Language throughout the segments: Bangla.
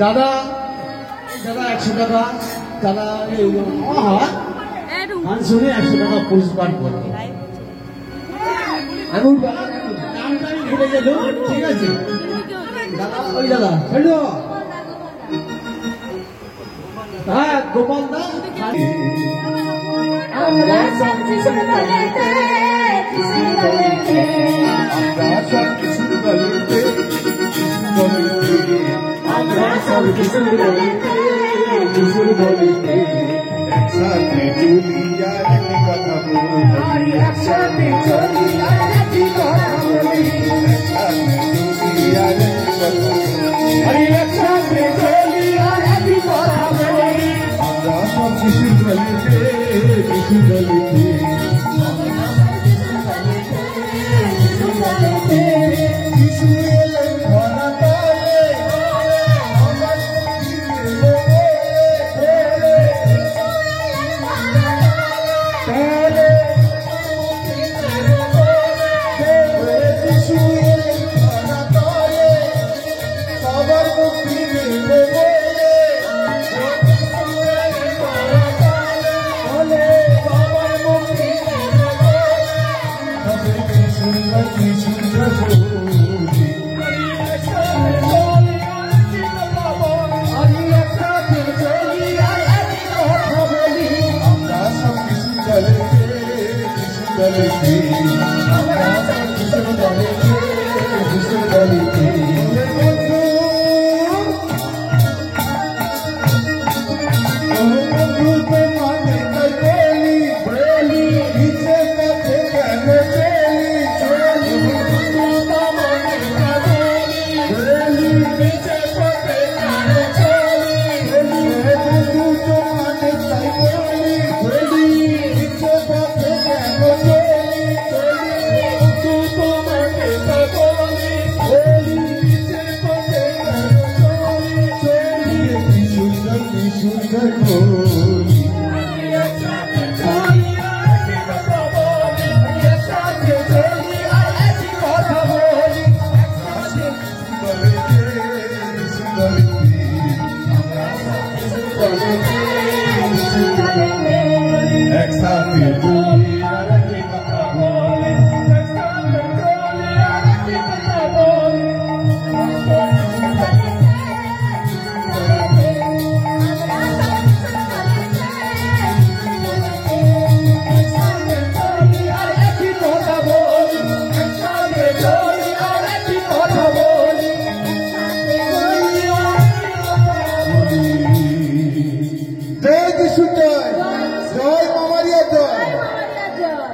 दादा दादा 100 টাকা दादा গান শুনে 100 টাকা পুরস্কার করতে আমি নামটা ভুলে গেল ঠিক আছে দাদা ওই দাদা হ্যালো হ্যাঁ গোপাল দা আমরা সব কিছু বলতে আমরা সব কিছু বলতে আমরা সব কিছু বলতে একসাথে চলি আর একটি কথা বলি একসাথে চলি আর একটি কথা বলি একসাথে চলি আর একটি কথা বলি আমরা সব কিছু বলতে কিছু এলেন ধরা তলে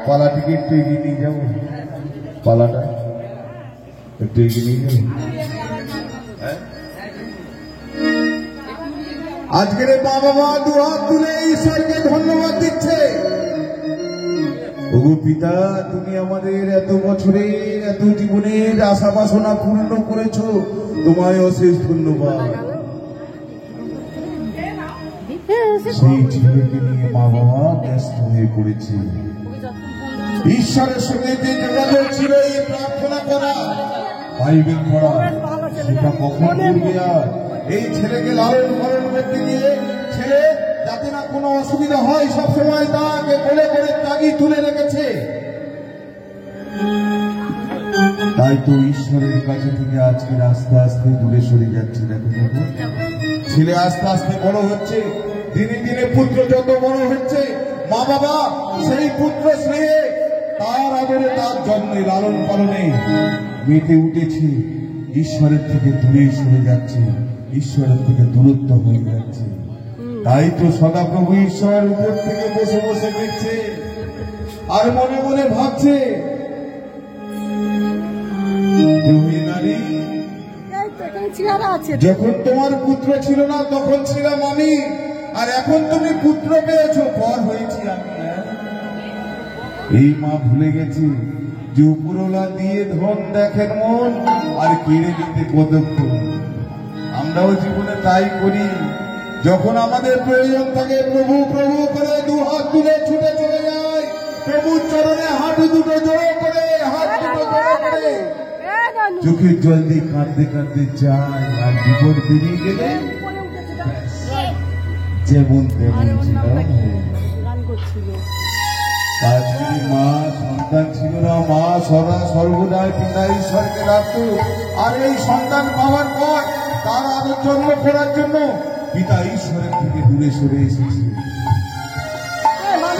পালাটিকে একটু এগিয়ে নিয়ে যাবো পালাটা একটু এগিয়ে নিয়ে যাবো আজকের মা বাবা দু হাত তুলে ঈশ্বরকে ধন্যবাদ দিচ্ছে ওগো পিতা তুমি আমাদের এত বছরের এত জীবনের আশা বাসনা পূর্ণ করেছো তোমায় অশেষ ধন্যবাদ সেই ছেলেকে নিয়ে মা বাবা ব্যস্ত হয়ে পড়েছে ঈশ্বরের সঙ্গে যে যোগাযোগ ছিল এই প্রার্থনা করা বাইবেল পড়া সেটা কখন করবে আর এই ছেলেকে লালন পালন করতে গিয়ে ছেলে যাতে না কোনো অসুবিধা হয় সবসময় তাকে কোলে করে তাগি তুলে রেখেছে তাই তো ঈশ্বরের কাছে থেকে আজকে আস্তে আস্তে দূরে সরে যাচ্ছে দেখো দেখো ছেলে আস্তে আস্তে বড় হচ্ছে দিনে দিনে পুত্র যত বড় হচ্ছে মা বাবা সেই পুত্র স্নেহে তার আদরে তার যত্নে লালন পালনে মেতে উঠেছে ঈশ্বরের থেকে দূরে সরে যাচ্ছে ঈশ্বরের থেকে দূরত্ব হয়ে যাচ্ছে তাই তো সদাপ্রভু ঈশ্বরের উপর থেকে বসে বসে দেখছে আর মনে মনে ভাবছে চেহারা আছে। যখন তোমার পুত্র ছিল না তখন ছিলাম আমি, আর এখন তুমি পুত্র পেয়েছো, পর হয়েছি আমি। এই মা ভুলে গেছি যে উপরওয়ালা দিয়ে ধন দেখেন মন, আর কেড়ে দিতে কতক্ষণ। আমরাও জীবনে তাই করি, যখন আমাদের প্রয়োজন থাকে প্রভু প্রভু করে দু হাত তুলে ছুটে চলে যায়, প্রভুর চরণে হাঁটু দুটো জড়ো করে, হাত দুটো জড়ো করে চোখের জল দিয়ে কাঁদতে কাঁদতে যায়, আর বিপদ বেরিয়ে গেলে যেমন তেমন ছিলাম। কাশ্মীরি মা সন্তান ছিল না, মা সর্বদাই পিতা ঈশ্বরকে রাখত, আর এই সন্তান পাওয়ার পর তার আরো জন্ম করার জন্য পিতা ঈশ্বরের থেকে দূরে সরে এসেছে।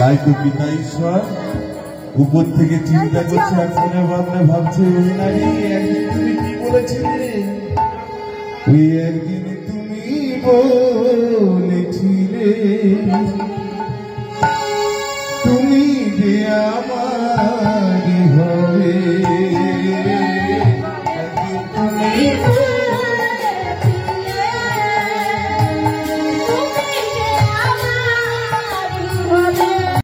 তাই তো পিতা ঈশ্বর উপর থেকে চিন্তা করছে, আর মনে ভাবনা ভাবছে, ওই নারী একদিন তুমি কি বলেছিলে, ওই একদিন তুমি বলেছিলে তুমি যে আমার